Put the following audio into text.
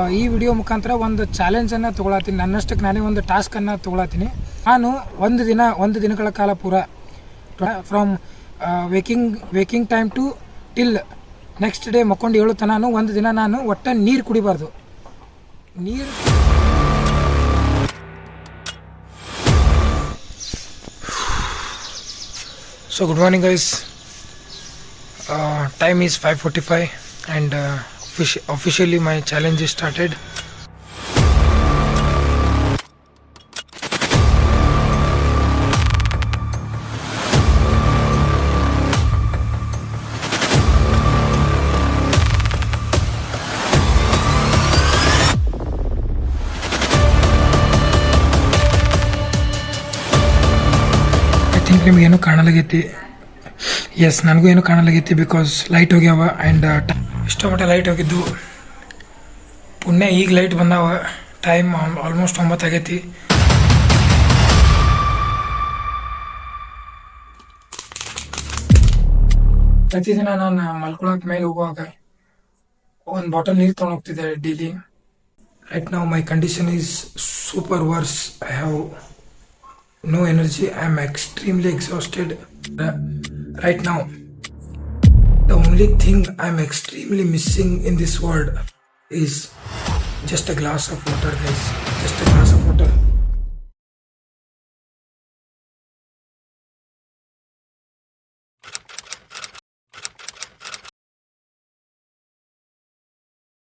ಈ ವಿಡಿಯೋ ಮುಖಾಂತರ ಒಂದು ಚಾಲೆಂಜನ್ನು ತೊಗೊಳತ್ತೀನಿ. ನನ್ನಷ್ಟಕ್ಕೆ ನಾನೇ ಒಂದು ಟಾಸ್ಕನ್ನು ತೊಗೊಳತ್ತೀನಿ. ನಾನು ಒಂದು ದಿನಗಳ ಕಾಲ ಪೂರ from waking time to till next day ಮಕ್ಕೊಂಡು ಹೇಳುತ್ತ ನಾನು ಒಂದು ದಿನ ನಾನು ಒಟ್ಟು ನೀರು ಕುಡಿಬಾರ್ದು. ನೀರು So good morning guys, time is 5:45 and officially my challenge is started. I think ನಿಮಗೇನು ಕಾಣಲಾಗೈತಿ. ಎಸ್, ನನಗೂ ಏನು ಕಾಣಲಾಗೈತಿ ಬಿಕಾಸ್ ಲೈಟ್ ಹೋಗ್ಯಾವ ಆ್ಯಂಡ್ ಇಷ್ಟೋ ಮಟ್ಟ ಲೈಟ್ ಹೋಗಿದ್ದು. ಪುಣ್ಯ ಈಗ ಲೈಟ್ ಬಂದಾವ. ಟೈಮ್ ಆಲ್ಮೋಸ್ಟ್ 9 ಆಗೈತಿ. ಪ್ರತಿದಿನ ನಾನು ಮಲ್ಕೊಳಕ್ಕೆ ಮೇಲೆ ಹೋಗುವಾಗ ಒಂದು ಬಾಟಲ್ ನೀರು ತೊಗೊಂಡು ಹೋಗ್ತಿದ್ದೆ daily. Right now my condition is super worse. I have no energy. I am extremely exhausted right now. The only thing I am extremely missing in this world is just a glass of water, guys. Just a glass of water.